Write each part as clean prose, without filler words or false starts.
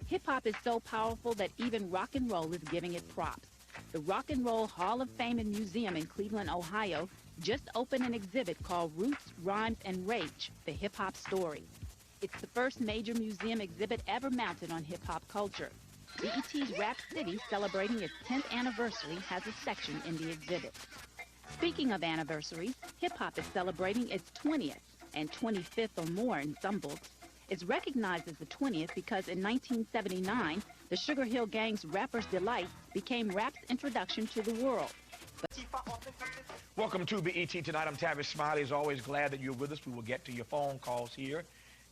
Hip-hop is so powerful that even rock and roll is giving it props. The Rock and Roll Hall of Fame and Museum in Cleveland, Ohio, just opened an exhibit called Roots, Rhymes, and Rage, the hip-hop story. It's the first major museum exhibit ever mounted on hip-hop culture. BET's Rap City, celebrating its 10th anniversary, has a section in the exhibit. Speaking of anniversaries, hip-hop is celebrating its 20th and 25th or more in some books. It's recognized as the 20th because in 1979, the Sugar Hill Gang's Rapper's Delight became rap's introduction to the world. Welcome to BET Tonight. I'm Tavis. Smiley is always glad that you're with us. We will get to your phone calls here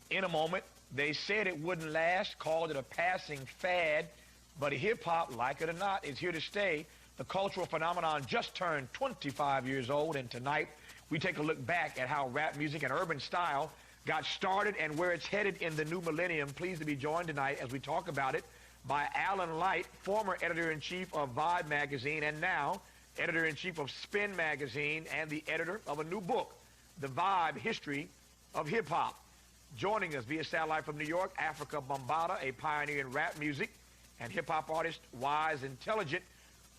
in a moment. They said it wouldn't last, called it a passing fad, but hip-hop, like it or not, is here to stay. The cultural phenomenon just turned 25 years old, and tonight we take a look back at how rap music and urban style got started and where it's headed in the new millennium. Pleased to be joined tonight as we talk about it by Alan Light, former editor-in-chief of Vibe magazine and now editor-in-chief of Spin magazine and the editor of a new book, The Vibe History of Hip-Hop. Joining us via satellite from New York, Afrika Bambaataa, a pioneer in rap music, and hip-hop artist, Wise Intelligent,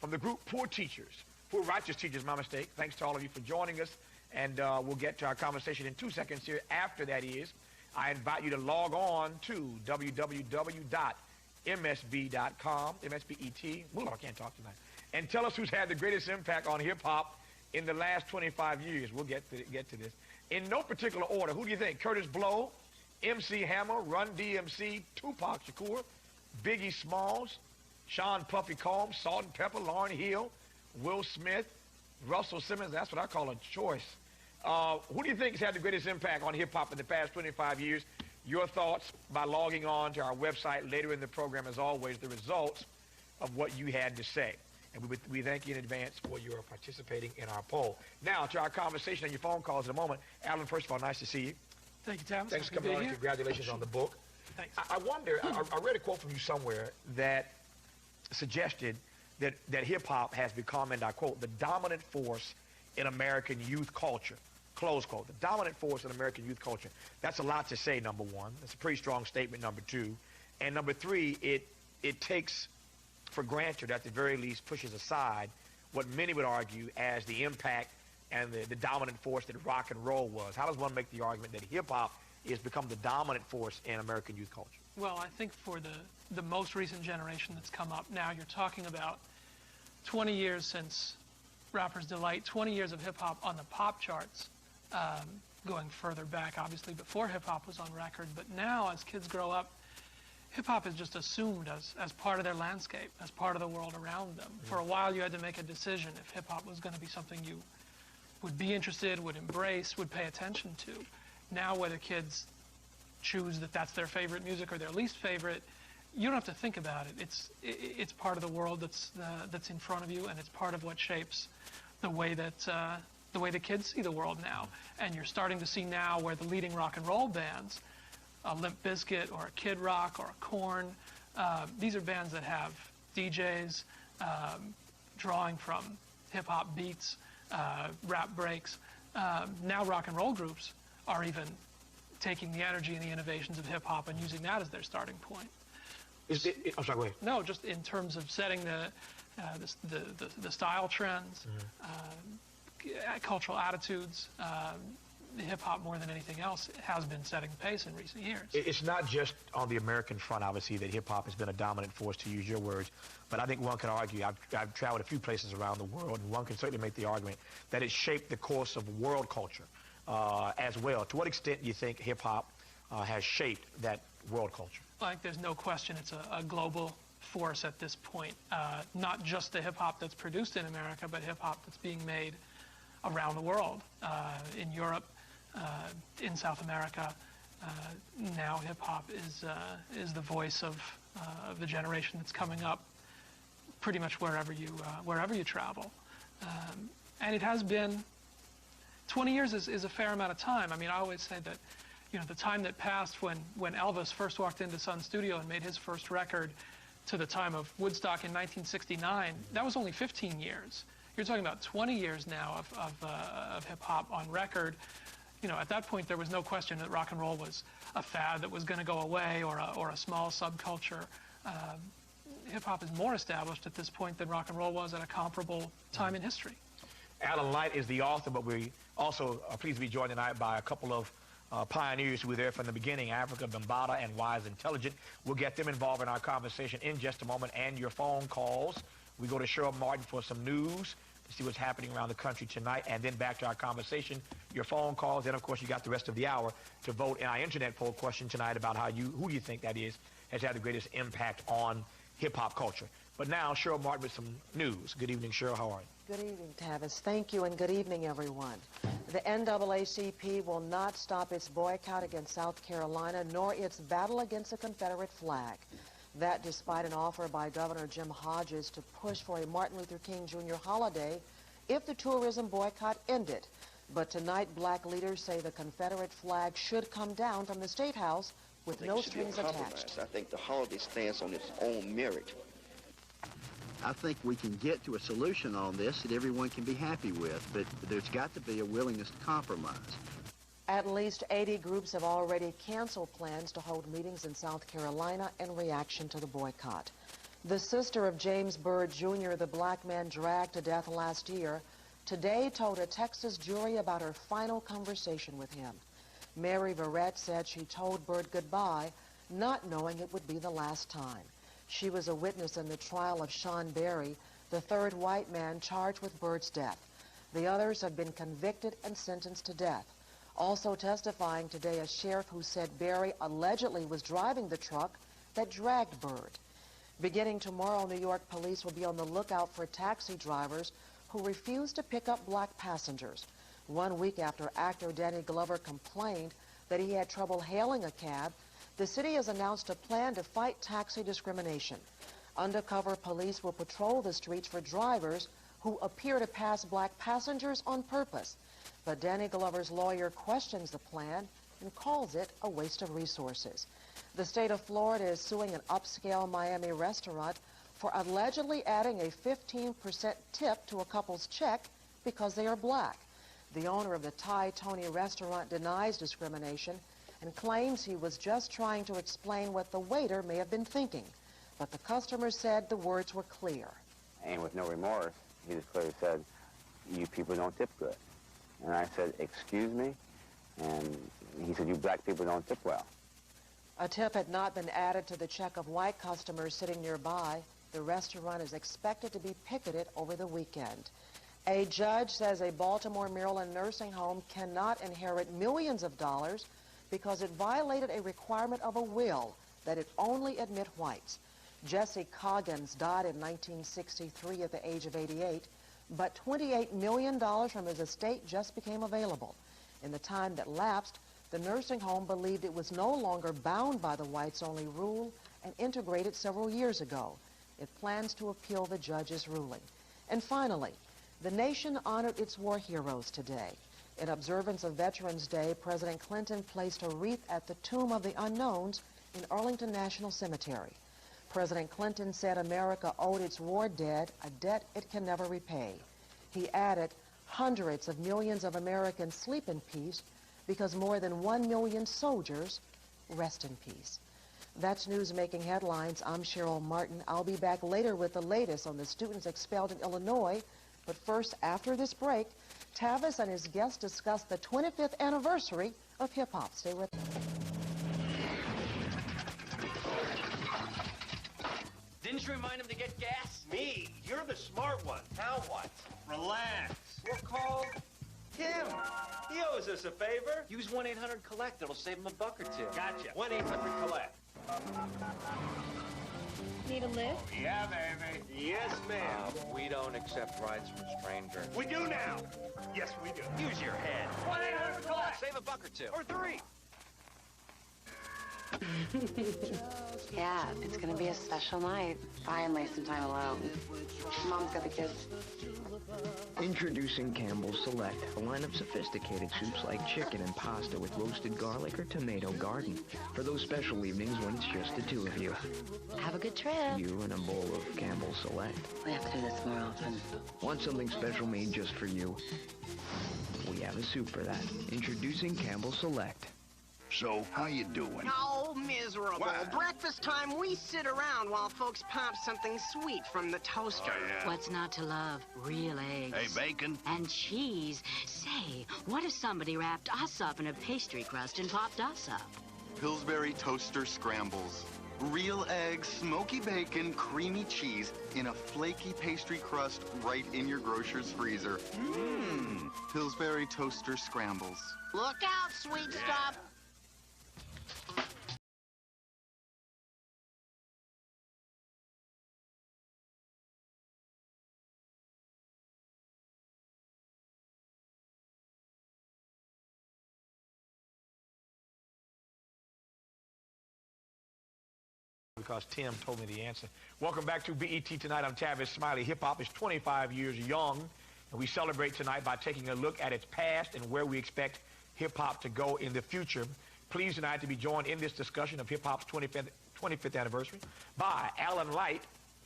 from the group Poor Teachers. Poor Righteous Teachers, my mistake. Thanks to all of you for joining us. And we'll get to our conversation in 2 seconds here. After that is, I invite you to log on to www.msb.com, MSBET, I can't talk tonight, and tell us who's had the greatest impact on hip-hop in the last 25 years. We'll get to this. In no particular order, who do you think? Curtis Blow, MC Hammer, Run DMC, Tupac Shakur, Biggie Smalls, Sean Puffy Combs, Salt and Pepper, Lauryn Hill, Will Smith, Russell Simmons. That's what I call a choice. Who do you think has had the greatest impact on hip-hop in the past 25 years? Your thoughts by logging on to our website later in the program, as always, the results of what you had to say. And we thank you in advance for your participating in our poll. Now, to our conversation and your phone calls in a moment. Alan, first of all, nice to see you. Thank you, Tavis. Thanks for coming on, and congratulations on the book. Thanks. I wonder, I read a quote from you somewhere that suggested that hip-hop has become, and I quote, the dominant force in American youth culture, close quote, the dominant force in American youth culture. That's a lot to say, number one. That's a pretty strong statement, number two. And number three, it takes for granted, at the very least, pushes aside what many would argue as the impact and the dominant force that rock and roll was. How does one make the argument that hip-hop has become the dominant force in American youth culture? Well, I think for the most recent generation that's come up now, you're talking about 20 years since Rapper's Delight, 20 years of hip-hop on the pop charts, going further back, obviously, before hip-hop was on record. But now, as kids grow up, hip-hop is just assumed as part of their landscape, as part of the world around them. For a while, you had to make a decision if hip-hop was going to be something you would be interested, would embrace, would pay attention to. Now, whether kids choose that that's their favorite music or their least favorite, you don't have to think about it. It's part of the world that's in front of you, and it's part of what shapes the way that the kids see the world now. And you're starting to see now where the leading rock and roll bands, a Limp Bizkit or a Kid Rock or a Korn, these are bands that have DJs drawing from hip-hop beats, rap breaks. Now rock and roll groups are even taking the energy and the innovations of hip-hop and using that as their starting point. I'm sorry, go ahead. No, just in terms of setting the style trends, cultural attitudes. Hip-hop, more than anything else, has been setting the pace in recent years. It's not just on the American front, obviously, that hip-hop has been a dominant force, to use your words, but I think one can argue, I've traveled a few places around the world, and one can certainly make the argument that it shaped the course of world culture as well. To what extent do you think hip-hop has shaped that world culture? I think there's no question it's a global force at this point. Not just the hip-hop that's produced in America, but hip-hop that's being made around the world, in Europe, in South America. Now hip-hop is the voice of the generation that's coming up pretty much wherever you travel. And it has been 20 years is a fair amount of time. I mean, I always say that, you know, the time that passed when Elvis first walked into Sun Studio and made his first record to the time of Woodstock in 1969, that was only 15 years. You're talking about 20 years now of hip-hop on record. You know, at that point, there was no question that rock and roll was a fad that was going to go away, or a small subculture. hip-hop is more established at this point than rock and roll was at a comparable time in history. Alan Light is the author, but we also are pleased to be joined tonight by a couple of pioneers who were there from the beginning, Afrika, Bambaataa, and Wise Intelligent. We'll get them involved in our conversation in just a moment, and your phone calls. We go to Cheryl Martin for some news to see what's happening around the country tonight, and then back to our conversation, your phone calls. Then, of course, you got the rest of the hour to vote in our internet poll question tonight about who you think that is has had the greatest impact on hip-hop culture. But now, Cheryl Martin with some news. Good evening, Cheryl. How are you? Good evening, Tavis. Thank you, and good evening, everyone. The NAACP will not stop its boycott against South Carolina, nor its battle against the Confederate flag. That despite an offer by Governor Jim Hodges to push for a Martin Luther King Jr. holiday if the tourism boycott ended. But tonight, black leaders say the Confederate flag should come down from the State House with no strings attached. I think the holiday stands on its own merit. I think we can get to a solution on this that everyone can be happy with, but there's got to be a willingness to compromise. At least 80 groups have already canceled plans to hold meetings in South Carolina in reaction to the boycott. The sister of James Byrd Jr., the black man dragged to death last year, today told a Texas jury about her final conversation with him. Mary Verrett said she told Byrd goodbye, not knowing it would be the last time. She was a witness in the trial of Sean Berry, the third white man charged with Byrd's death. The others have been convicted and sentenced to death. Also testifying today, a sheriff who said Berry allegedly was driving the truck that dragged Byrd. Beginning tomorrow, New York police will be on the lookout for taxi drivers who refuse to pick up black passengers. 1 week after actor Danny Glover complained that he had trouble hailing a cab, the city has announced a plan to fight taxi discrimination. Undercover police will patrol the streets for drivers who appear to pass black passengers on purpose. But Danny Glover's lawyer questions the plan and calls it a waste of resources. The state of Florida is suing an upscale Miami restaurant for allegedly adding a 15% tip to a couple's check because they are black. The owner of the Thai Tony restaurant denies discrimination and claims he was just trying to explain what the waiter may have been thinking. But the customer said the words were clear. And with no remorse, he just clearly said, "You people don't tip good." And I said, "Excuse me?" And he said, "You black people don't tip well." A tip had not been added to the check of white customers sitting nearby. The restaurant is expected to be picketed over the weekend. A judge says a Baltimore, Maryland nursing home cannot inherit millions of dollars because it violated a requirement of a will that it only admit whites. Jesse Coggins died in 1963 at the age of 88, but $28 million from his estate just became available. In the time that lapsed, the nursing home believed it was no longer bound by the whites-only rule and integrated several years ago. It plans to appeal the judge's ruling. And finally, the nation honored its war heroes today. In observance of Veterans Day, President Clinton placed a wreath at the Tomb of the Unknowns in Arlington National Cemetery. President Clinton said America owed its war dead a debt it can never repay. He added, hundreds of millions of Americans sleep in peace because more than 1 million soldiers rest in peace. That's news making headlines. I'm Cheryl Martin. I'll be back later with the latest on the students expelled in Illinois. But first, after this break, Tavis and his guests discuss the 25th anniversary of hip-hop. Stay with us. Didn't you remind him to get gas? Me? You're the smart one. Now what? Relax. We'll call him. He owes us a favor. Use 1-800-COLLECT. It'll save him a buck or two. Gotcha. 1-800-COLLECT. Need a lift? Yeah, baby. Yes, ma'am. We don't accept rides from strangers. We do now. Yes, we do. Use your head. 1-800-COLLECT. Save a buck or two. Or 3. Yeah, it's gonna be a special night. Finally, some time alone. Mom's got the kids. Introducing Campbell's Select, a line of sophisticated soups like chicken and pasta with roasted garlic or tomato garden. For those special evenings when it's just the two of you. Have a good trip. You and a bowl of Campbell's Select. We have to do this more often. Want something special made just for you? We have a soup for that. Introducing Campbell's Select. So, how you doing? Oh, miserable. What? Breakfast time, we sit around while folks pop something sweet from the toaster. Oh, yeah. What's not to love? Real eggs. Hey, bacon? And cheese. Say, what if somebody wrapped us up in a pastry crust and popped us up? Pillsbury Toaster Scrambles. Real eggs, smoky bacon, creamy cheese in a flaky pastry crust right in your grocer's freezer. Mmm. Pillsbury Toaster Scrambles. Look out, sweet stuff. Because Tim told me the answer. Welcome back to BET Tonight. I'm Tavis. Smiley. Hip-hop is 25 years young, and we celebrate tonight by taking a look at its past and where we expect hip-hop to go in the future. Pleased tonight to be joined in this discussion of hip-hop's 25th anniversary by Alan Light,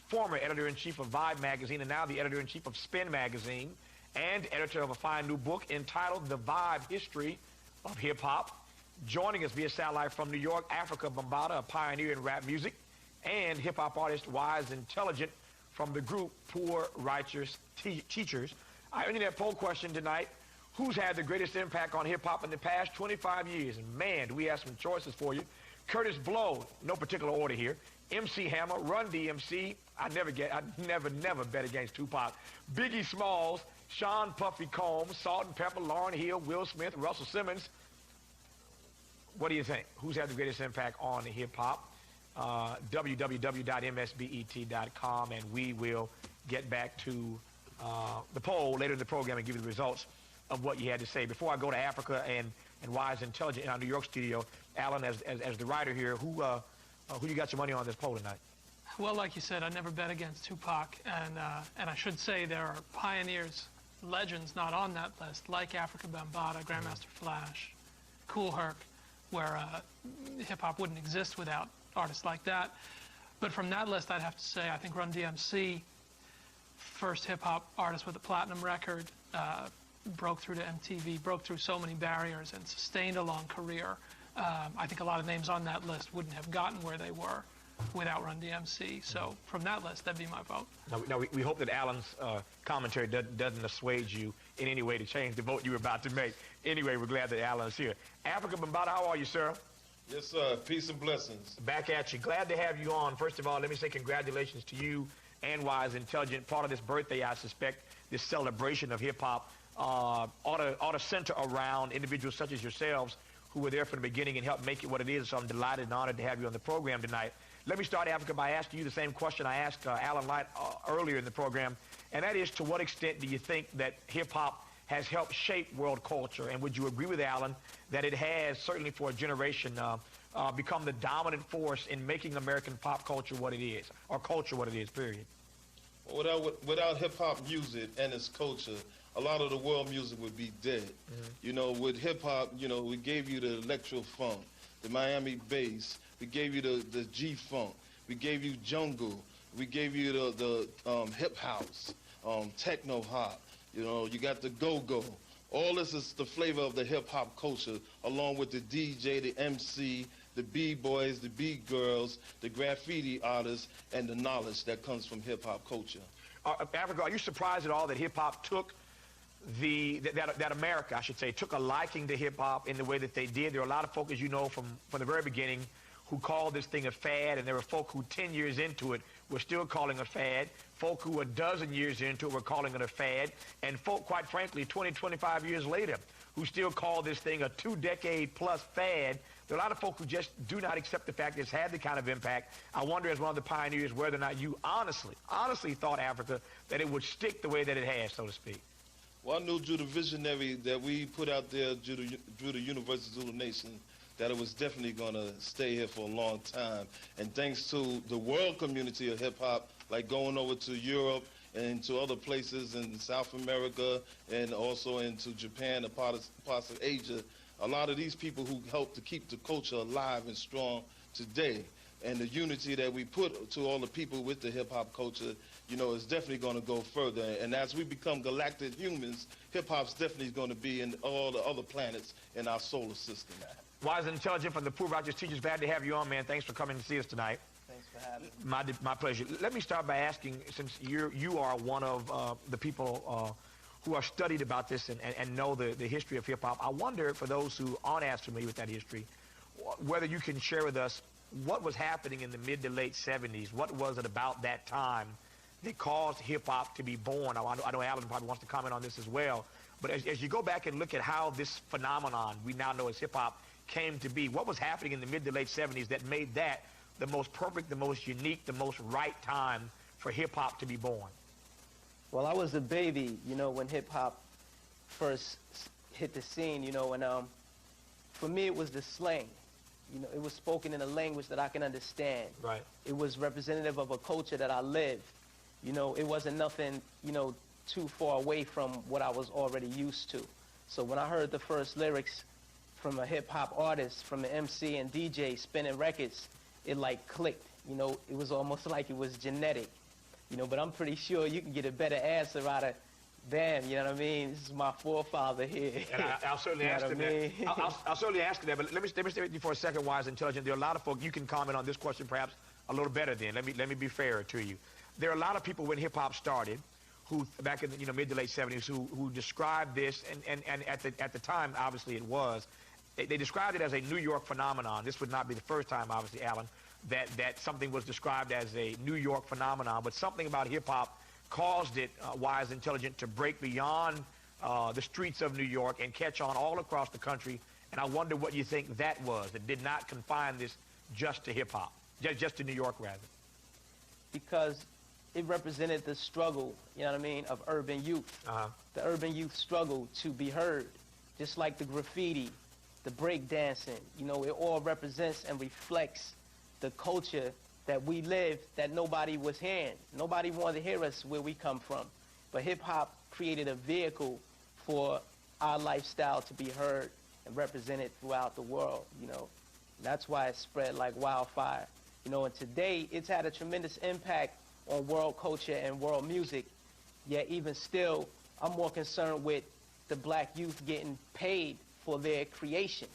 former editor-in-chief of Vibe magazine and now the editor-in-chief of Spin magazine, and editor of a fine new book entitled The Vibe History of Hip-Hop. Joining us via satellite from New York, Afrika Bambaataa, a pioneer in rap music, and hip-hop artist Wise Intelligent from the group Poor Righteous Teachers. Our internet poll question tonight: who's had the greatest impact on hip-hop in the past 25 years? And man, do we have some choices for you. Curtis Blow, no particular order here. MC Hammer, Run DMC. I never bet against Tupac. Biggie Smalls, Sean Puffy Combs, Salt and Pepper, Lauryn Hill, Will Smith, Russell Simmons. What do you think? Who's had the greatest impact on hip-hop? www.msbet.com, and we will get back to the poll later in the program and give you the results of what you had to say. Before I go to Africa and Wise Intelligent in our New York studio, Alan, as the writer here, who you got your money on this poll tonight? Well, like you said, I never bet against Tupac, and I should say there are pioneers, legends not on that list, like Afrika Bambaataa, Grandmaster Flash, Kool Herc, where hip-hop wouldn't exist without artists like that. But from that list, I'd have to say I think Run DMC, first hip-hop artist with a platinum record, broke through to MTV, broke through so many barriers and sustained a long career. I think a lot of names on that list wouldn't have gotten where they were without Run DMC. So from that list, that'd be my vote. Now we hope that Alan's commentary doesn't assuage you in any way to change the vote you were about to make. Anyway, we're glad that Alan's here. Afrika Bambaataa, how are you, sir? Yes, sir. Peace and blessings. Back at you. Glad to have you on. First of all, let me say congratulations to you and Wise Intelligent. Part of this birthday, I suspect, this celebration of hip-hop ought to center around individuals such as yourselves who were there from the beginning and helped make it what it is. So I'm delighted and honored to have you on the program tonight. Let me start, Afrika, by asking you the same question I asked Alan Light earlier in the program, and that is, to what extent do you think that hip-hop has helped shape world culture? And would you agree with Alan that it has, certainly for a generation, become the dominant force in making American pop culture what it is, or culture what it is, period? Without hip-hop music and its culture, a lot of the world music would be dead. You know, with hip-hop, you know, we gave you the electro-funk, the Miami bass, we gave you the G-funk, we gave you jungle, we gave you the hip-house, techno-hop. You know, you got the go-go. All this is the flavor of the hip-hop culture, along with the DJ, the MC, the B-boys, the B-girls, the graffiti artists, and the knowledge that comes from hip-hop culture. Afrika, are you surprised at all that hip-hop took that America, I should say, took a liking to hip-hop in the way that they did? There are a lot of folk, as you know, from the very beginning, who called this thing a fad, and there were folk who 10 years into it were still calling it a fad. Folk who a dozen years into it were calling it a fad, and folk, quite frankly, 20, 25 years later, who still call this thing a 2-decade-plus fad. There are a lot of folk who just do not accept the fact that it's had the kind of impact. I wonder, as one of the pioneers, whether or not you honestly thought, Afrika, that it would stick the way that it has, so to speak. Well, I knew through the visionary that we put out there through the Universal Zulu Nation that it was definitely going to stay here for a long time. And thanks to the world community of hip-hop, like going over to Europe and to other places in South America and also into Japan and parts of Asia, a lot of these people who helped to keep the culture alive and strong today, and the unity that we put to all the people with the hip-hop culture, you know, is definitely going to go further. And as we become galactic humans, hip-hop's definitely going to be in all the other planets in our solar system. Wise and Intelligent from the Poor Righteous Teachers. Glad to have you on, man. Thanks for coming to see us tonight. Thanks for having me. My pleasure. Let me start by asking, since you are one of the people who are studied about this and know the history of hip-hop, I wonder, for those who aren't as familiar with that history, whether you can share with us what was happening in the mid to late 70s. What was it about that time that caused hip-hop to be born? I know Alan probably wants to comment on this as well. But as you go back and look at how this phenomenon we now know as hip-hop came to be, what was happening in the mid to late 70s that made that the most perfect, the most unique, the most right time for hip-hop to be born? Well, I was a baby, you know, when hip-hop first hit the scene, you know, and for me it was the slang. You know, it was spoken in a language that I can understand. Right. It was representative of a culture that I lived. You know, it wasn't nothing, you know, too far away from what I was already used to. So when I heard the first lyrics from a hip-hop artist, from an MC and DJ spinning records, it like clicked. You know, it was almost like it was genetic. You know, but I'm pretty sure you can get a better answer out of Bam, you know what I mean? This is my forefather here. And I'll certainly ask him that. I'll certainly ask him that, but let me stay with you for a second, Wise and Intelligent. There are a lot of folks, you can comment on this question perhaps a little better then. Let me be fair to you. There are a lot of people when hip-hop started who, back in the mid to late 70s, who described this, and at the time, obviously it was, they described it as a New York phenomenon. This would not be the first time, obviously, Alan, that something was described as a New York phenomenon, but something about hip-hop caused it, Wise Intelligent, to break beyond the streets of New York and catch on all across the country. And I wonder what you think that was, that did not confine this just to hip-hop, just to New York, rather. Because it represented the struggle, you know what I mean, of urban youth. The urban youth struggle to be heard, just like the graffiti, the break dancing. You know, it all represents and reflects the culture that we lived that nobody was hearing. Nobody wanted to hear us where we come from. But hip-hop created a vehicle for our lifestyle to be heard and represented throughout the world, you know. That's why it spread like wildfire. You know, and today it's had a tremendous impact on world culture and world music. Yet even still, I'm more concerned with the black youth getting paid for their creation.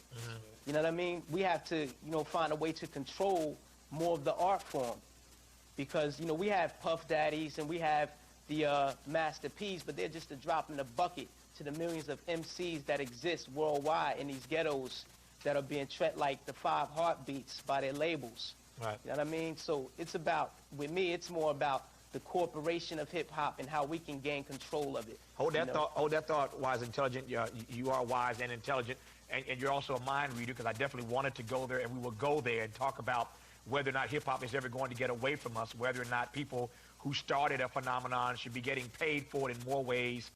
You know what I mean? We have to, you know, find a way to control more of the art form, because, you know, we have Puff Daddies and we have the Master P's, but they're just a drop in the bucket to the millions of MCs that exist worldwide in these ghettos that are being treated like the 5 heartbeats by their labels. Right. You know what I mean? So it's about, with me, it's more about the corporation of hip-hop and how we can gain control of it. Hold that thought, Wise Intelligent. You are wise and intelligent, and you're also a mind reader, because I definitely wanted to go there, and we will go there and talk about whether or not hip-hop is ever going to get away from us, whether or not people who started a phenomenon should be getting paid for it in more ways.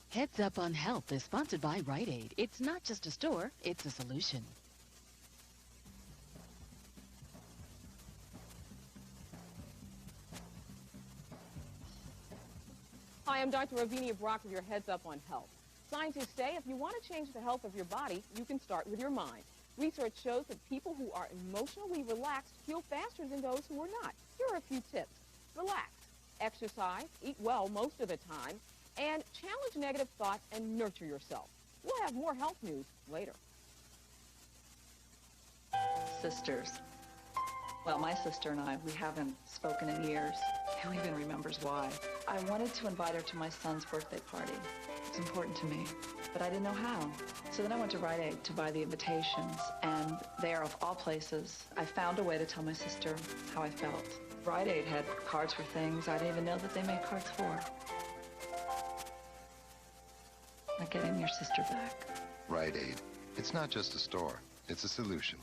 Heads Up on Health is sponsored by Rite Aid. It's not just a store, it's a solution. Hi, I'm Dr. Ravinia Brock with your Heads Up on Health. Scientists say if you want to change the health of your body, you can start with your mind. Research shows that people who are emotionally relaxed heal faster than those who are not. Here are a few tips. Relax, exercise, eat well most of the time, and challenge negative thoughts and nurture yourself. We'll have more health news later. Sisters. Well, my sister and I, we haven't spoken in years. Who even remembers why? I wanted to invite her to my son's birthday party. It's important to me, but I didn't know how. So then I went to Rite Aid to buy the invitations, and there, of all places, I found a way to tell my sister how I felt. Rite Aid had cards for things I didn't even know that they made cards for. Like getting your sister back. Rite Aid. It's not just a store, it's a solution.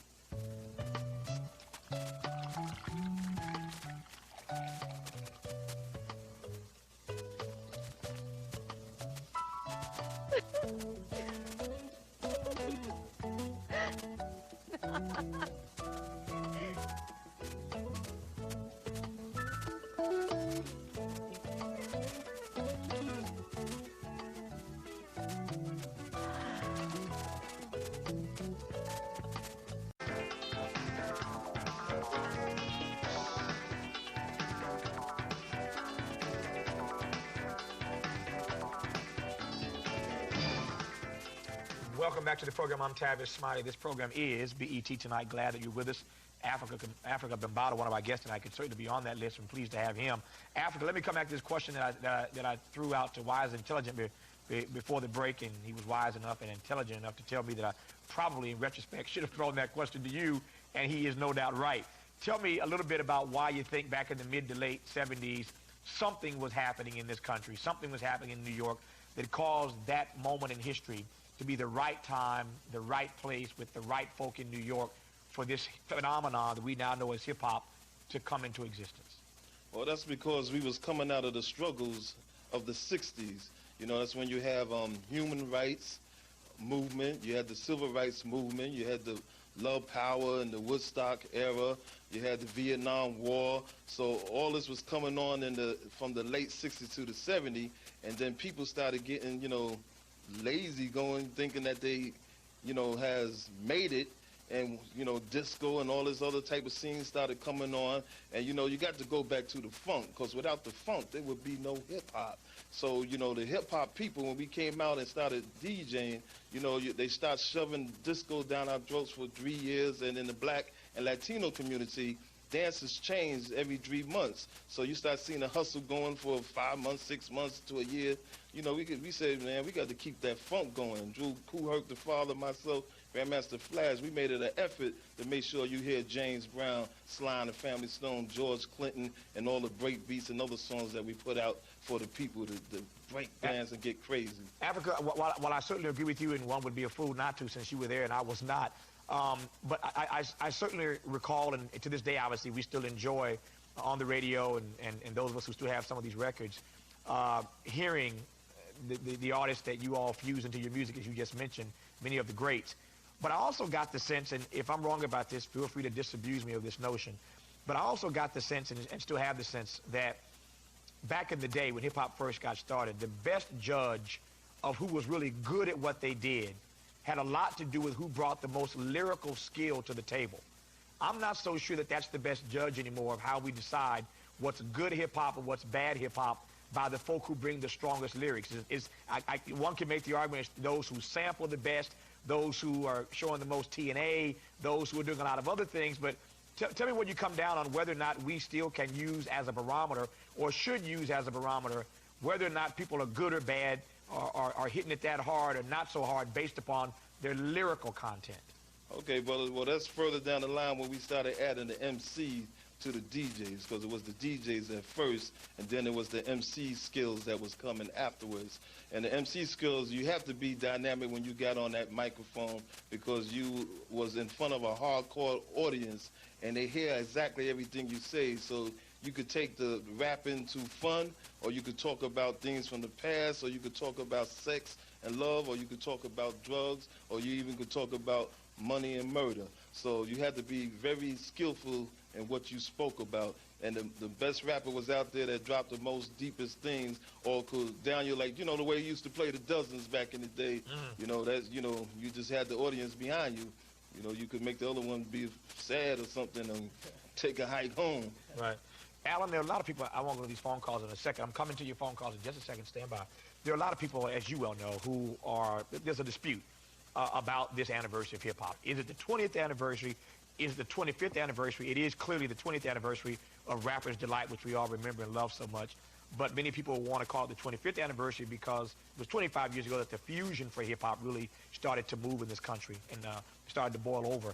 Welcome back to the program. I'm Tavis Smiley. This program is BET Tonight. Glad that you're with us. Afrika Bambaataa, one of our guests tonight, could certainly be on that list. I'm pleased to have him. Afrika, let me come back to this question that I threw out to Wise and Intelligent before the break, and he was wise enough and intelligent enough to tell me that I probably, in retrospect, should have thrown that question to you, and he is no doubt right. Tell me a little bit about why you think back in the mid to late 70s, something was happening in this country, something was happening in New York that caused that moment in history to be the right time, the right place, with the right folk in New York for this phenomenon that we now know as hip-hop to come into existence. Well, that's because we was coming out of the struggles of the 60s. You know, that's when you have human rights movement, you had the civil rights movement, you had the Love Power and the Woodstock era, you had the Vietnam War. So all this was coming on from the late 60s to the 70s, and then people started getting, you know, lazy, thinking that they, you know, has made it. And, you know, disco and all this other type of scenes started coming on. And, you know, you got to go back to the funk, because without the funk, there would be no hip-hop. So, you know, the hip-hop people, when we came out and started DJing, you know, they start shoving disco down our throats for 3 years. And in the black and Latino community, dances change every 3 months. So you start seeing a hustle going for 5 months, 6 months to a year. You know, we said, man, we got to keep that funk going. Drew, Kool Herc, the father, myself, Grandmaster Flash, we made it an effort to make sure you hear James Brown, Sly and the Family Stone, George Clinton, and all the break beats and other songs that we put out for the people to break dance and get crazy. Afrika, while I certainly agree with you, and one would be a fool not to, since you were there and I was not, but I certainly recall, and to this day, obviously, we still enjoy on the radio, and those of us who still have some of these records, hearing the artists that you all fuse into your music, as you just mentioned, many of the greats. But I also got the sense, and if I'm wrong about this, feel free to disabuse me of this notion, but I also got the sense, and still have the sense, that back in the day when hip-hop first got started, the best judge of who was really good at what they did had a lot to do with who brought the most lyrical skill to the table. I'm not so sure that that's the best judge anymore of how we decide what's good hip-hop and what's bad hip-hop, by the folk who bring the strongest lyrics. One can make the argument it's those who sample the best, those who are showing the most T&A, those who are doing a lot of other things, but tell me what you come down on whether or not we still can use as a barometer, or should use as a barometer, whether or not people are good or bad, or are hitting it that hard or not so hard based upon their lyrical content. Okay, well, that's further down the line when we started adding the MC to the DJs, because it was the DJs at first, and then it was the MC skills that was coming afterwards. And the MC skills, you have to be dynamic when you got on that microphone, because you was in front of a hardcore audience, and they hear exactly everything you say. So you could take the rapping to fun, or you could talk about things from the past, or you could talk about sex and love, or you could talk about drugs, or you even could talk about money and murder. So you had to be very skillful in what you spoke about. And the best rapper was out there that dropped the most deepest things, or could down you, like, you know, the way he used to play the dozens back in the day. You know, that's, you know, you just had the audience behind you. You know, you could make the other one be sad or something and take a hike home. Right. Alan, there are a lot of people, I won't go to these phone calls in a second. I'm coming to your phone calls in just a second. Stand by. There are a lot of people, as you well know, who are, there's a dispute about this anniversary of hip-hop. Is it the 20th anniversary? Is it the 25th anniversary? It is clearly the 20th anniversary of Rapper's Delight, which we all remember and love so much. But many people want to call it the 25th anniversary because it was 25 years ago that the fusion for hip-hop really started to move in this country and started to boil over.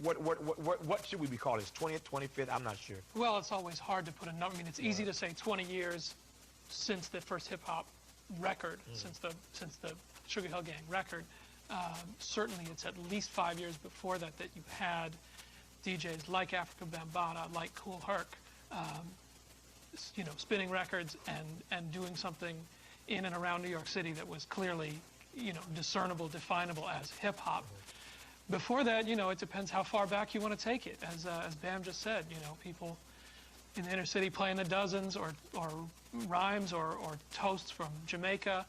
What should we be calling this? 20th, 25th? I'm not sure. Well, it's always hard to put a number. I mean, it's easy to say 20 years since the first hip-hop record, since the Sugar Hill Gang record. Certainly, it's at least 5 years before that you had DJs like Afrika Bambaataa, like Kool Herc, you know, spinning records and doing something in and around New York City that was clearly, you know, discernible, definable as hip-hop. Before that, you know, it depends how far back you want to take it. As Bam just said, you know, people in the inner city playing the dozens, or rhymes, or toasts from Jamaica,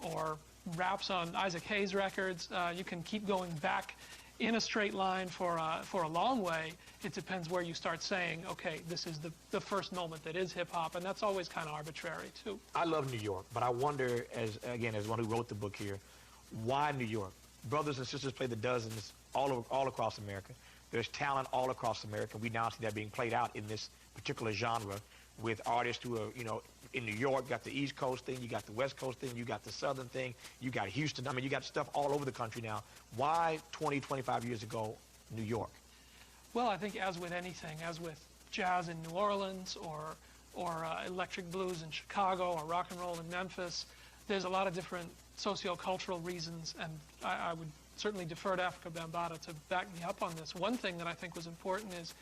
or raps on Isaac Hayes records. You can keep going back in a straight line for a long way. It depends where you start saying, okay, this is the first moment that is hip-hop, and that's always kind of arbitrary, too. I love New York, but I wonder, as one who wrote the book here, why New York? brothers and sisters play the dozens all across America. There's talent all across America. We now see that being played out in this particular genre with artists who are, you know, in New York, you got the East Coast thing, you got the West Coast thing, you got the Southern thing, you got Houston. I mean, you got stuff all over the country now. Why 20, 25 years ago, New York? Well, I think as with anything, as with jazz in New Orleans or electric blues in Chicago or rock and roll in Memphis, there's a lot of different socio-cultural reasons, and I would certainly defer to Afrika Bambaataa to back me up on this. One thing that I think was important is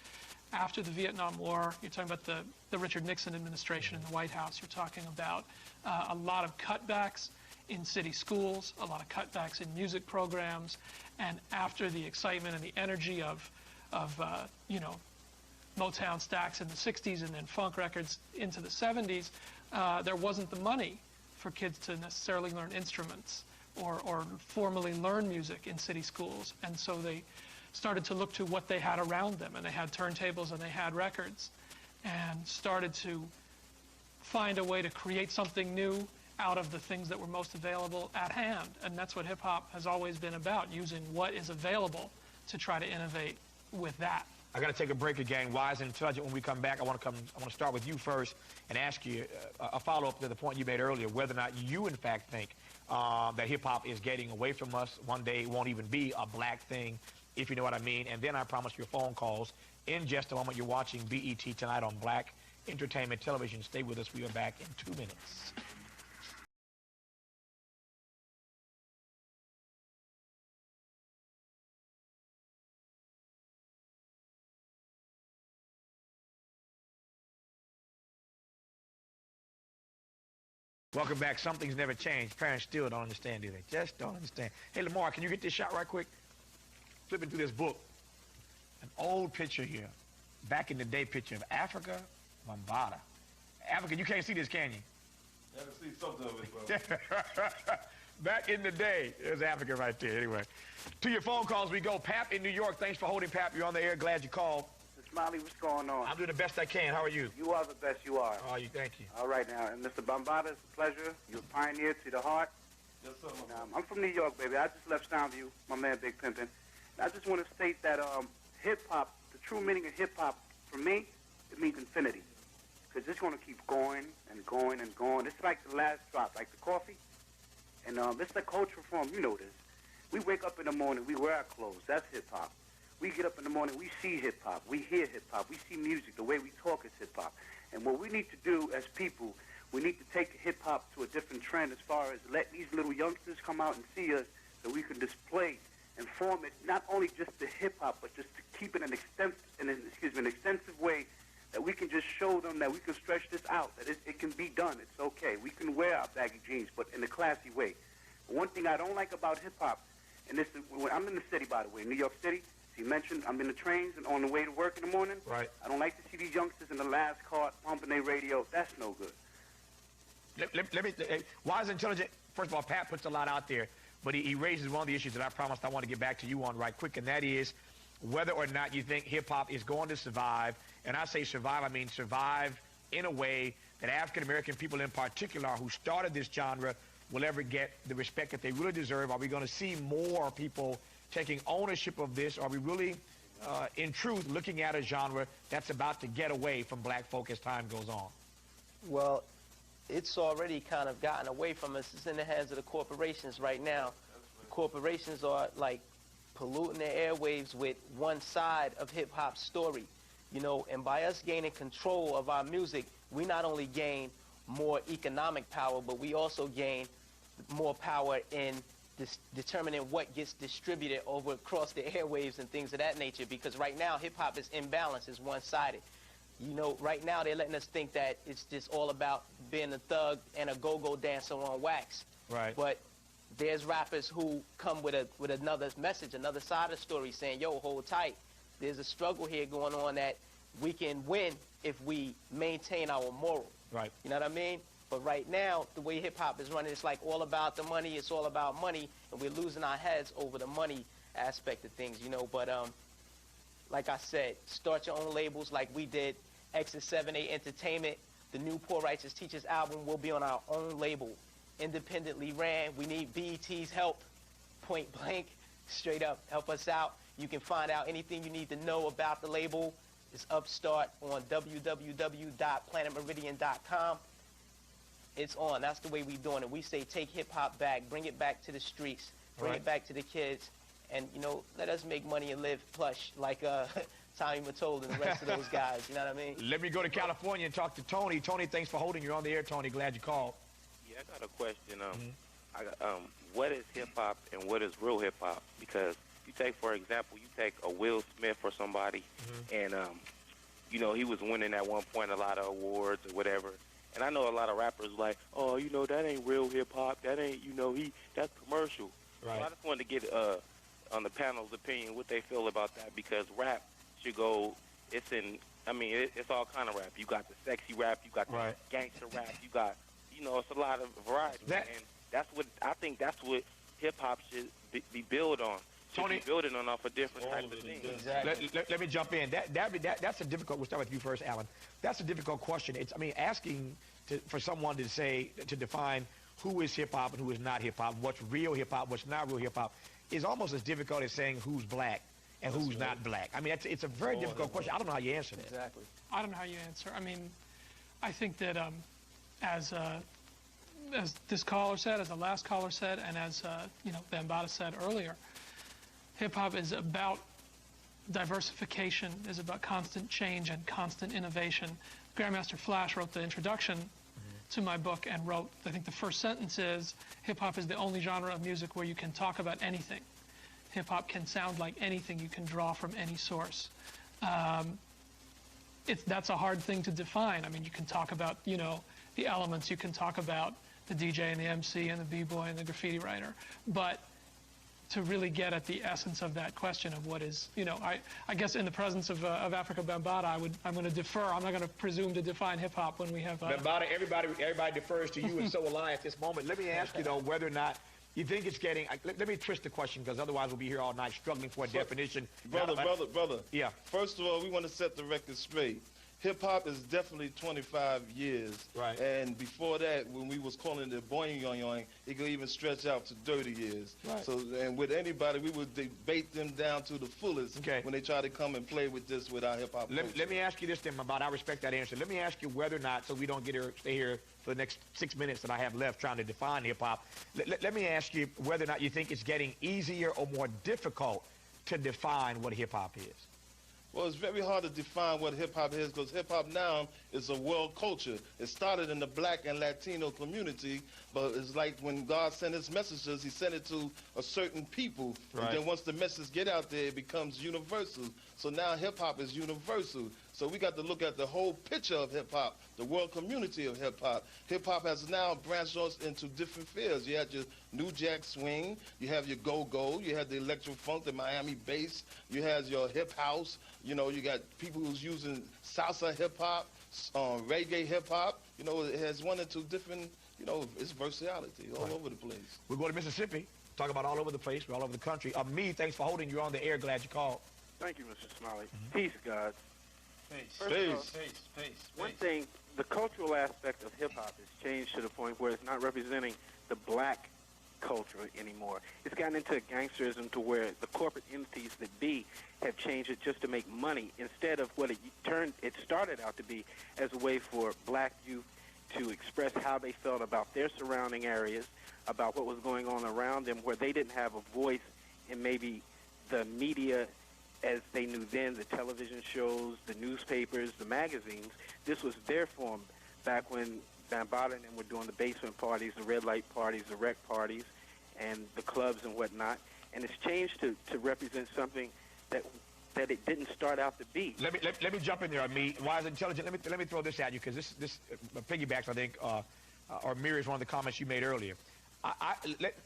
after the Vietnam War, you're talking about the Richard Nixon administration in the White House, you're talking about a lot of cutbacks in city schools, a lot of cutbacks in music programs, and after the excitement and the energy of you know, Motown stacks in the 60s and then funk records into the 70s, there wasn't the money for kids to necessarily learn instruments or formally learn music in city schools. And so they started to look to what they had around them, and they had turntables and they had records, and started to find a way to create something new out of the things that were most available at hand. And that's what hip-hop has always been about, using what is available to try to innovate with that. I got to take a break again. Wise and Intelligent, when we come back, I want to start with you first and ask you a follow-up to the point you made earlier, whether or not you, in fact, think that hip-hop is getting away from us. One day it won't even be a black thing, if you know what I mean. And then I promise your phone calls. In just a moment, you're watching BET Tonight on Black Entertainment Television. Stay with us. We are back in 2 minutes. Welcome back. Something's never changed. Parents still don't understand, do they? Just don't understand. Hey, Lamar, can you get this shot right quick? Flipping through this book. An old picture here. Back in the day picture of Afrika Bambaataa. Afrika, you can't see this, can you? I can see something of it, bro. Back in the day, there's Afrika right there. Anyway, to your phone calls we go. Pap in New York, thanks for holding, Pap. You're on the air. Glad you called. Smiley, what's going on? I'm doing the best I can. How are you? You are the best you are. Oh, thank you. All right, now, and Mr. Bambaataa, it's a pleasure. You're a pioneer to the heart. Yes, sir. I'm from New York, baby. I just left Soundview, my man Big Pimpin'. And I just want to state that hip-hop, the true meaning of hip-hop, for me, it means infinity. Because it's going to keep going and going and going. It's like the last drop, like the coffee. And it's like cultural form. You know this. We wake up in the morning, we wear our clothes. That's hip-hop. We get up in the morning, we see hip-hop, we hear hip-hop, we see music, the way we talk is hip-hop. And what we need to do as people, we need to take hip-hop to a different trend as far as let these little youngsters come out and see us so we can display and form it, not only just the hip-hop, but just to keep it in an extensive way that we can just show them that we can stretch this out, that it can be done, it's okay. We can wear our baggy jeans, but in a classy way. But one thing I don't like about hip-hop, and this is, when I'm in the city, by the way, New York City. You mentioned I'm in the trains and on the way to work in the morning. Right. I don't like to see these youngsters in the last cart pumping their radio. That's no good. Let me, Wise Intelligent, first of all, Pat puts a lot out there, but he raises one of the issues that I promised I want to get back to you on right quick, and that is whether or not you think hip-hop is going to survive. And I say survive, I mean survive in a way that African-American people in particular who started this genre will ever get the respect that they really deserve. Are we going to see more people taking ownership of this? Are we really, in truth, looking at a genre that's about to get away from black folk as time goes on? Well, it's already kind of gotten away from us. It's in the hands of the corporations right now. The corporations are like polluting the airwaves with one side of hip-hop's story, you know, and by us gaining control of our music, we not only gain more economic power, but we also gain more power in determining what gets distributed over across the airwaves and things of that nature, because right now hip-hop is imbalanced, is one-sided. You know, right now they're letting us think that it's just all about being a thug and a go-go dancer on wax. Right. But there's rappers who come with another message, another side of the story, saying, yo, hold tight. There's a struggle here going on that we can win if we maintain our moral. Right. You know what I mean? But right now, the way hip-hop is running, it's like all about the money, it's all about money, and we're losing our heads over the money aspect of things, you know. But like I said, start your own labels like we did. Exit 7A Entertainment, the new Poor Righteous Teachers album will be on our own label. Independently ran. We need BET's help. point blank, straight up, help us out. You can find out anything you need to know about the label. It's Upstart on www.planetmeridian.com. It's on. That's the way we're doing it. We say take hip-hop back, bring it back to the streets, bring it back to the kids, and, you know, let us make money and live plush like Tommy Mottola and the rest of those guys. You know what I mean? Let me go to California and talk to Tony. Tony, thanks for holding. You're on the air, Tony. Glad you called. Yeah, I got a question. What is hip-hop and what is real hip-hop? Because you take, for example, you take a Will Smith or somebody, and, you know, he was winning at one point a lot of awards or whatever. And I know a lot of rappers like, oh, you know, that ain't real hip-hop. That ain't, you know, that's commercial. Right. So I just wanted to get on the panel's opinion what they feel about that, because rap should go, it's all kind of rap. You got the sexy rap, you got the gangster rap, you got, you know, it's a lot of variety. And that's what, I think that's what hip-hop should be built on. Tony, be building on off a different type of thing. Exactly. Let me jump in. That's a difficult, we'll start with you first, Alan. That's a difficult question. It's, I mean, asking for someone to say, to define who is hip-hop and who is not hip-hop, what's real hip-hop, what's not real hip-hop, is almost as difficult as saying who's black and who's not black. I mean, it's a very difficult question. I don't know how you answer that. Exactly. I don't know how you answer. I mean, I think that as this caller said, as the last caller said, and as you know, Bambaataa said earlier, hip-hop is about diversification, is about constant change and constant innovation. Grandmaster Flash wrote the introduction to my book and wrote, I think the first sentence is, hip-hop is the only genre of music where you can talk about anything. Hip-hop can sound like anything. You can draw from any source. That's a hard thing to define. I mean, you can talk about, you know, the elements. You can talk about the DJ and the MC and the b-boy and the graffiti writer. But to really get at the essence of that question of what is, you know, I guess in the presence of Afrika Bambaataa, I'm going to defer. I'm not going to presume to define hip-hop when we have... Bambaataa, everybody defers to you, and so will I at this moment. Let me ask you, though, whether or not you think it's getting... Let me twist the question, because otherwise we'll be here all night struggling for a definition. Brother. Yeah. First of all, we want to set the record straight. Hip-hop is definitely 25 years. Right. And before that, when we was calling it boing yoing yoing, it could even stretch out to 30 years. Right. So, and with anybody, we would debate them down to the fullest when they try to come and play with this with our hip-hop culture. Let me ask you this then, I respect that answer. Let me ask you whether or not, so we don't stay here for the next 6 minutes that I have left trying to define hip-hop. Let me ask you whether or not you think it's getting easier or more difficult to define what hip-hop is. Well, it's very hard to define what hip-hop is, because hip-hop now is a world culture. It started in the black and Latino community, but it's like when God sent his messages, he sent it to a certain people. Right. And then once the message get out there, it becomes universal. So now hip-hop is universal. So we got to look at the whole picture of hip-hop, the world community of hip-hop. Hip-hop has now branched off into different fields. You had your New Jack Swing, you have your go-go, you have the electro-funk, the Miami bass, you have your hip-house, you know, you got people who's using salsa hip-hop, reggae hip-hop. You know, it has one or two different, you know, it's versatility all over the place. We'll go to Mississippi, talk about all over the place, we're all over the country. Me, thanks for holding. You're on the air. Glad you called. Thank you, Mr. Smiley. Peace, God. Peace. One thing, the cultural aspect of hip-hop has changed to the point where it's not representing the black culture anymore. It's gotten into gangsterism to where the corporate entities that be have changed it just to make money instead of what it started out to be as a way for black youth to express how they felt about their surrounding areas, about what was going on around them, where they didn't have a voice in maybe the media as they knew then, the television shows, the newspapers, the magazines. This was their form back when Bambaataa and them were doing the basement parties, the red light parties, the rec parties, and the clubs and whatnot. And it's changed to represent something that it didn't start out to be. Let me jump in there, me. Wise Intelligent. Let me throw this at you, because this piggybacks, I think, or mirrors one of the comments you made earlier.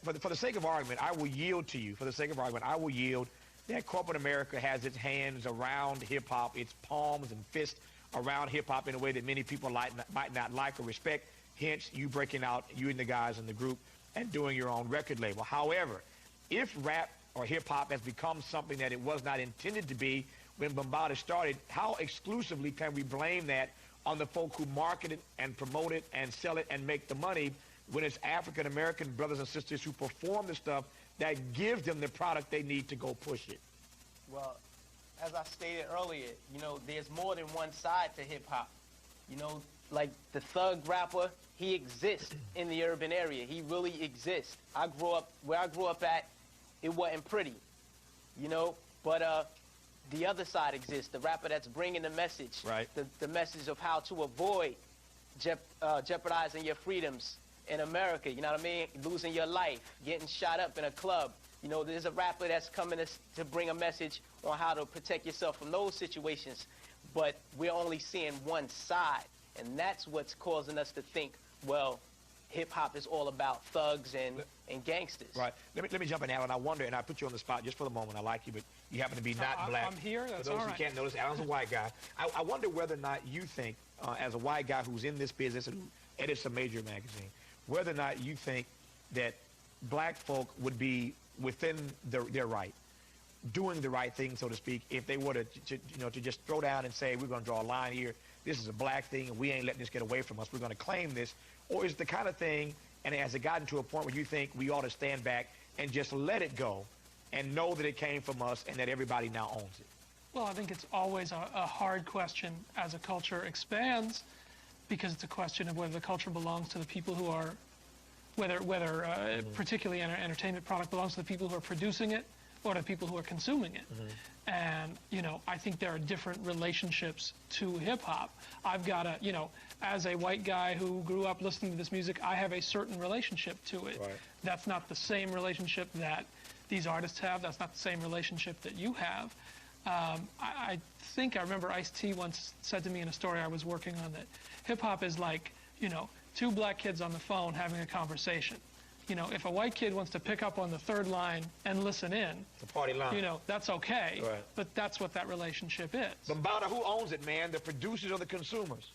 For the sake of argument, I will yield to you. For the sake of argument, I will yield that corporate America has its hands around hip-hop, its palms and fists around hip-hop in a way that many people might not like or respect, hence you breaking out, you and the guys in the group, and doing your own record label. However, if rap or hip-hop has become something that it was not intended to be when Bambaataa started, how exclusively can we blame that on the folk who market it and promote it and sell it and make the money, when it's African-American brothers and sisters who perform the stuff that gives them the product they need to go push it? Well, as I stated earlier, you know, there's more than one side to hip-hop. You know, like the thug rapper, he exists in the urban area. He really exists. Where I grew up at, it wasn't pretty, you know, but the other side exists, the rapper that's bringing the message, right? The message of how to avoid jeopardizing your freedoms in America, you know what I mean? Losing your life, getting shot up in a club. You know, there's a rapper that's coming to bring a message on how to protect yourself from those situations, but we're only seeing one side, and that's what's causing us to think, well, hip-hop is all about thugs and gangsters. Right. Let me jump in, Alan. I wonder, and I put you on the spot just for the moment. I like you, but you happen to be not black. I'm here. That's for those all right. who can't notice, Alan's a white guy. I wonder whether or not you think, as a white guy who's in this business and who edits a major magazine, whether or not you think that black folk would be within their right, doing the right thing, so to speak, if they were to just throw down and say, we're going to draw a line here, this is a black thing, and we ain't letting this get away from us, we're going to claim this? Or is it the kind of thing, and has it gotten to a point where you think we ought to stand back and just let it go and know that it came from us and that everybody now owns it? Well, I think it's always a hard question as a culture expands, because it's a question of whether the culture belongs to the people who are, whether particularly an entertainment product belongs to the people who are producing it or to the people who are consuming it. And, you know, I think there are different relationships to hip-hop. I've got a, you know, as a white guy who grew up listening to this music, I have a certain relationship to it. Right. That's not the same relationship that these artists have. That's not the same relationship that you have. I think I remember Ice-T once said to me in a story I was working on that hip-hop is like, you know, two black kids on the phone having a conversation. You know, if a white kid wants to pick up on the third line and listen in, it's a party line. You know, that's okay. Right. But that's what that relationship is. Bambaataa, who owns it, man? The producers or the consumers?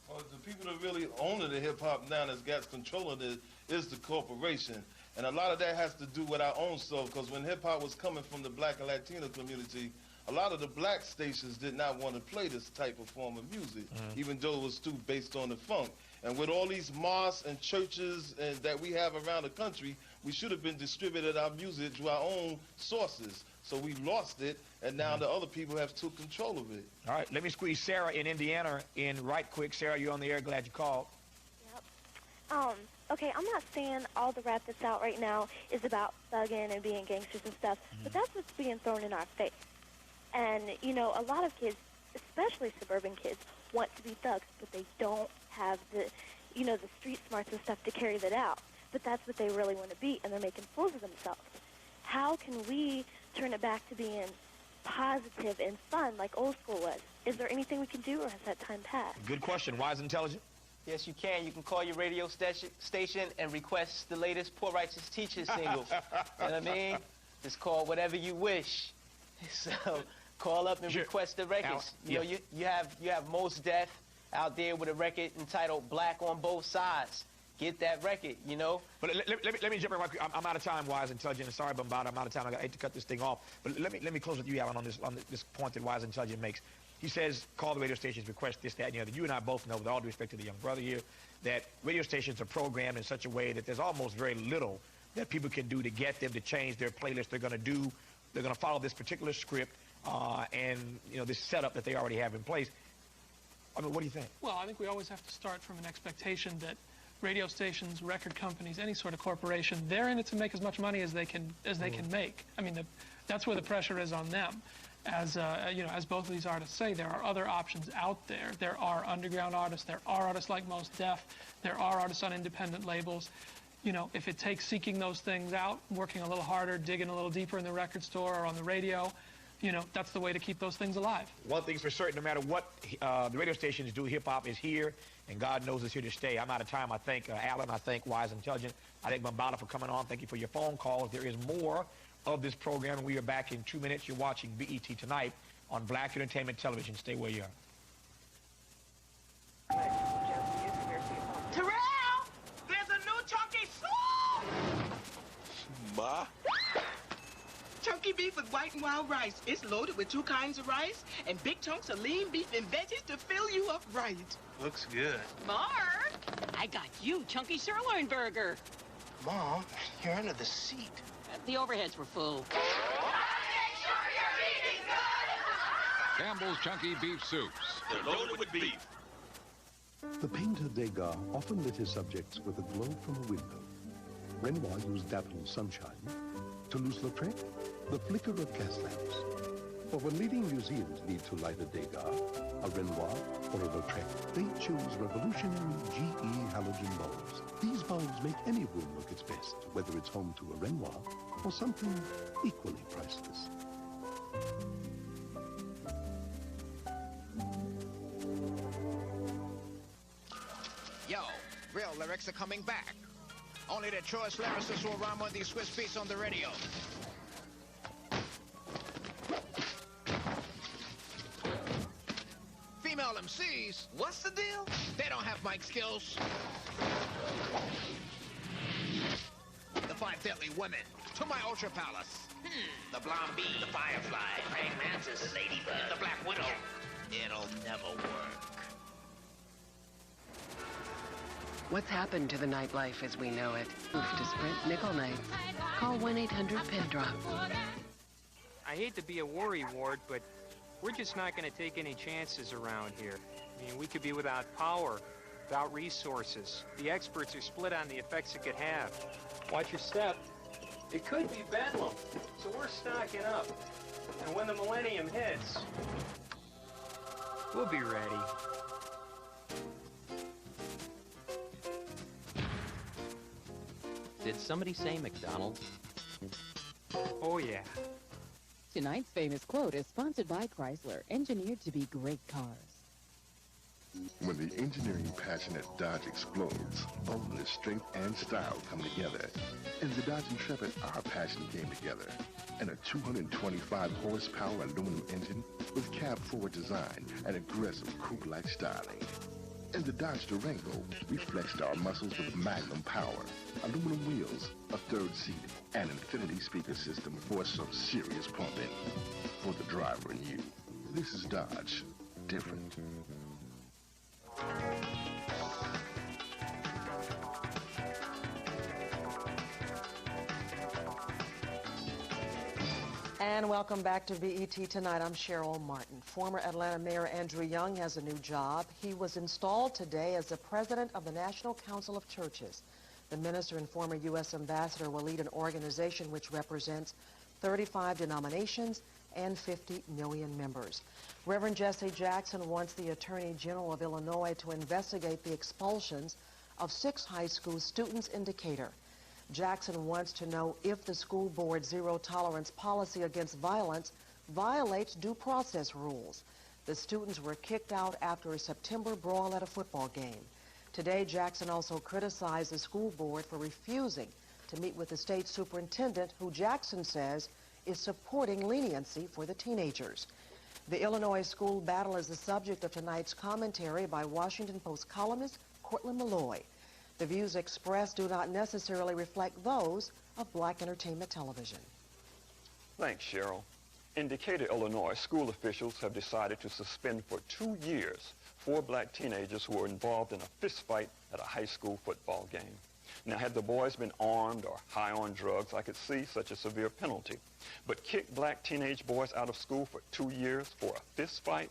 Well, the people that really own the hip-hop now that's got control of it is the corporation. And a lot of that has to do with our own self, because when hip-hop was coming from the black and Latino community, a lot of the black stations did not want to play this type of form of music, even though it was still based on the funk. And with all these mosques and churches that we have around the country, we should have been distributed our music to our own sources. So we lost it, and now the other people have took control of it. All right, let me squeeze Sarah in Indiana in right quick. Sarah, you're on the air. Glad you called. Yep. Okay, I'm not saying all the rap that's out right now is about thugging and being gangsters and stuff, but that's what's being thrown in our face. And, you know, a lot of kids, especially suburban kids, want to be thugs, but they don't have the, you know, the street smarts and stuff to carry that out. But that's what they really want to be, and they're making fools of themselves. How can we turn it back to being positive and fun like old school was? Is there anything we can do, or has that time passed? Good question. Wise Intelligent? Yes, you can. You can call your radio station and request the latest Poor Righteous Teacher single. You know what I mean? Just call whatever you wish. So call up and request the records. You know, you have Mos Def out there with a record entitled Black on Both Sides. Get that record, you know. But let me jump in right quick. I'm out of time, Wise Intelligent. Sorry, Bambaataa, I'm out of time. I hate to cut this thing off. But let me close with you, Alan, on this point that Wise Intelligent makes. He says, call the radio stations, request this, that, and the other. You and I both know, with all due respect to the young brother here, that radio stations are programmed in such a way that there's almost very little that people can do to get them to change their playlist. They're going to follow this particular script and, you know, this setup that they already have in place. I mean, what do you think? Well, I think we always have to start from an expectation that radio stations, record companies, any sort of corporation, they're in it to make as much money as they can make. I mean, that's where the pressure is on them. As you know, as both of these artists say, there are other options out there. There are underground artists. There are artists like Mos Def. There are artists on independent labels. You know, if it takes seeking those things out, working a little harder, digging a little deeper in the record store or on the radio, you know, that's the way to keep those things alive. One thing's for certain, no matter what the radio stations do, hip-hop is here, and God knows it's here to stay. I'm out of time. I thank Alan. I thank Wise Intelligent. I thank Bambaataa for coming on. Thank you for your phone calls. There is more of this program, and we are back in 2 minutes. You're watching BET Tonight on Black Entertainment Television. Stay where you are. Terrell, there's a new chunky soup! Ma? Chunky beef with white and wild rice. It's loaded with 2 kinds of rice and big chunks of lean beef and veggies to fill you up right. Looks good. Mark, I got you chunky sirloin burger. Mom, you're under the seat. The overheads were full. Campbell's Chunky Beef Soups. They're loaded with beef. The painter Degas often lit his subjects with a glow from a window. Renoir used dapple sunshine. Toulouse-Lautrec, the flicker of gas lamps. For when leading museums need to light a Degas, a Renoir, or a Lautrec, they choose revolutionary GE halogen bulbs. These bulbs make any room look its best, whether it's home to a Renoir or something equally priceless. Yo, real lyrics are coming back. Only the truest lyricists will rhyme on these Swiss beats on the radio. Female MCs, what's the deal? They don't have mic skills. The 5 deadly women, to my ultra palace. The blonde bee, the firefly, praying mantis, the ladybug, the black widow. It'll never work. What's happened to the nightlife as we know it? Move to Sprint Nickel Nights. Call 1-800-PIN-DROP. I hate to be a worrywart, but we're just not going to take any chances around here. I mean, we could be without power, without resources. The experts are split on the effects it could have. Watch your step. It could be bedlam, so we're stocking up. And when the millennium hits, we'll be ready. Did somebody say McDonald's? Oh, yeah. Tonight's famous quote is sponsored by Chrysler, engineered to be great cars. When the engineering passion at Dodge explodes, boldness, strength, and style come together. In the Dodge Intrepid, our passion came together. In a 225 horsepower aluminum engine with cab-forward design and aggressive coupe-like styling. In the Dodge Durango, we flexed our muscles with magnum power, aluminum wheels, a third seat, and infinity speaker system for some serious pumping. For the driver and you, this is Dodge. Different. And welcome back to BET Tonight. I'm Cheryl Martin. Former Atlanta Mayor Andrew Young has a new job. He was installed today as the president of the National Council of Churches. The minister and former U.S. ambassador will lead an organization which represents 35 denominations and 50 million members. Reverend Jesse Jackson wants the Attorney General of Illinois to investigate the expulsions of 6 high school students in Decatur. Jackson wants to know if the school board's zero-tolerance policy against violence violates due process rules. The students were kicked out after a September brawl at a football game. Today, Jackson also criticized the school board for refusing to meet with the state superintendent, who Jackson says is supporting leniency for the teenagers. The Illinois school battle is the subject of tonight's commentary by Washington Post columnist Cortland Malloy. The views expressed do not necessarily reflect those of Black Entertainment Television. Thanks, Cheryl. In Decatur, Illinois, school officials have decided to suspend for 2 years 4 black teenagers who were involved in a fistfight at a high school football game. Now, had the boys been armed or high on drugs, I could see such a severe penalty. But kick black teenage boys out of school for 2 years for a fistfight?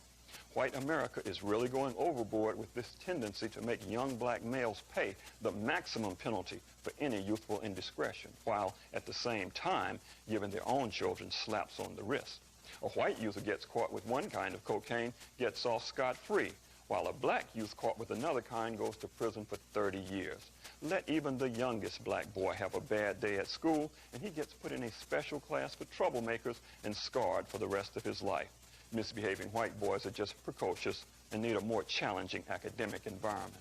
White America is really going overboard with this tendency to make young black males pay the maximum penalty for any youthful indiscretion, while at the same time giving their own children slaps on the wrist. A white youth who gets caught with one kind of cocaine gets off scot-free, while a black youth caught with another kind goes to prison for 30 years. Let even the youngest black boy have a bad day at school, and he gets put in a special class for troublemakers and scarred for the rest of his life. Misbehaving white boys are just precocious and need a more challenging academic environment.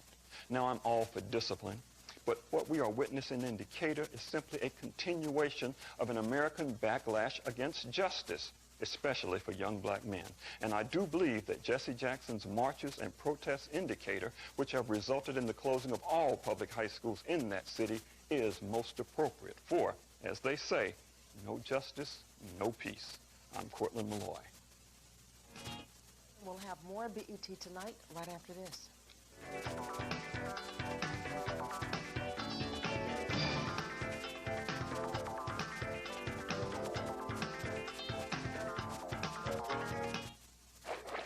Now, I'm all for discipline, but what we are witnessing in Decatur is simply a continuation of an American backlash against justice, especially for young black men. And I do believe that Jesse Jackson's marches and protests in Decatur, which have resulted in the closing of all public high schools in that city, is most appropriate. For, as they say, no justice, no peace. I'm Cortland Malloy. We'll have more BET Tonight right after this.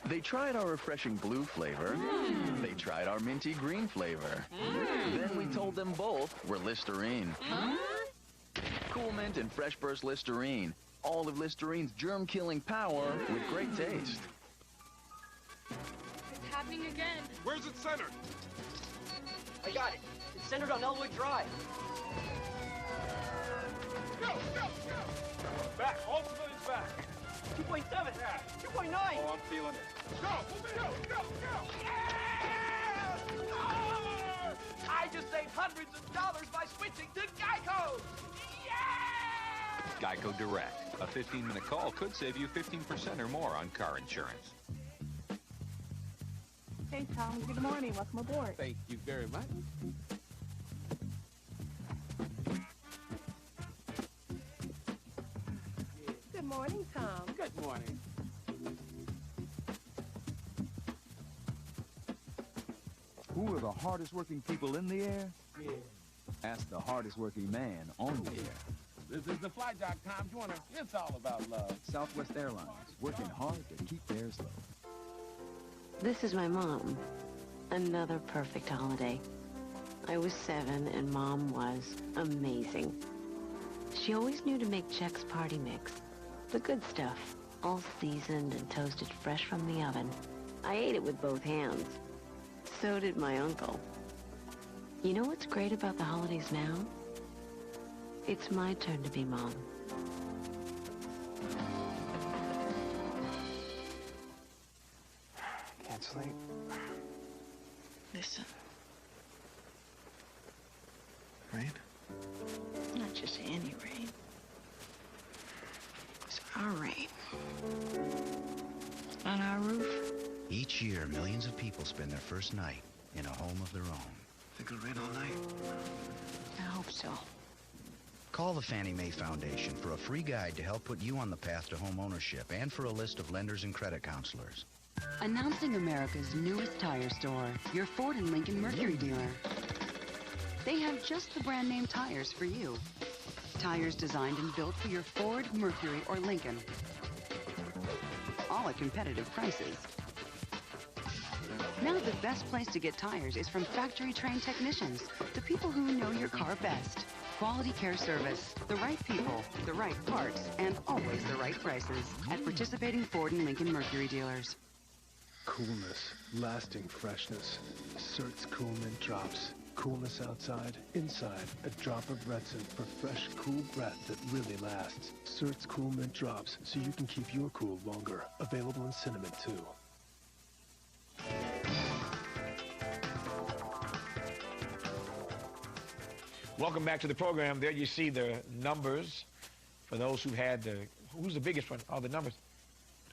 They tried our refreshing blue flavor. They tried our minty green flavor. Then we told them both we're Listerine. Cool Mint and Fresh Burst Listerine. All of Listerine's germ-killing power with great taste. It's happening again. Where's it centered? I got it. It's centered on Elwood Drive. Go, go, go! Back, all civilians back. 2.7. Yeah. 2.9. Oh, I'm feeling it. Go, go, go, go! Yeah! Oh! I just saved hundreds of dollars by switching to Geico. Yeah! Geico Direct. A 15-minute call could save you 15% or more on car insurance. Hey, Tom. Good morning. Welcome aboard. Thank you very much. Good morning, Tom. Good morning. Who are the hardest working people in the air? Yeah. Ask the hardest working man on the air. This is the flight doc, Tom Joyner. It's all about love. Southwest Airlines, working hard to keep theirs low. This is my mom. Another perfect holiday. I was 7 and Mom was amazing. She always knew to make Chex Party Mix. The good stuff, all seasoned and toasted fresh from the oven. I ate it with both hands. So did my uncle. You know what's great about the holidays now? It's my turn to be Mom. Can't sleep. Listen, Rain? not just any rain. It's our rain. On our roof. Each year, millions of people spend their first night in a home of their own. Think it'll rain all night? I hope so. Call the Fannie Mae Foundation for a free guide to help put you on the path to home ownership and for a list of lenders and credit counselors. Announcing America's newest tire store, your Ford and Lincoln Mercury dealer. They have just the brand name tires for you. Tires designed and built for your Ford, Mercury, or Lincoln. All at competitive prices. Now the best place to get tires is from factory-trained technicians, the people who know your car best. Quality care service, the right people, the right parts, and always the right prices at participating Ford and Lincoln Mercury dealers. Coolness, lasting freshness. Cert's Cool Mint Drops. Coolness outside, inside, a drop of Retsin for fresh, cool breath that really lasts. Cert's Cool Mint Drops, so you can keep your cool longer. Available in cinnamon, too. Welcome back to the program. There you see the numbers for those who had the, who's the biggest one? Oh, the numbers.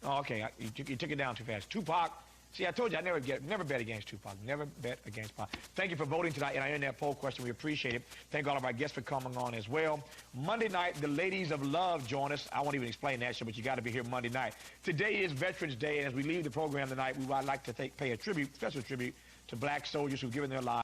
Oh, okay, you took it down too fast. Tupac. See, I told you I never bet against Tupac. Never bet against Tupac. Thank you for voting tonight in our internet poll question. We appreciate it. Thank all of our guests for coming on as well. Monday night, the Ladies of Love join us. I won't even explain that shit, but you got to be here Monday night. Today is Veterans Day, and as we leave the program tonight, I'd like to pay a tribute, special tribute, to black soldiers who've given their lives.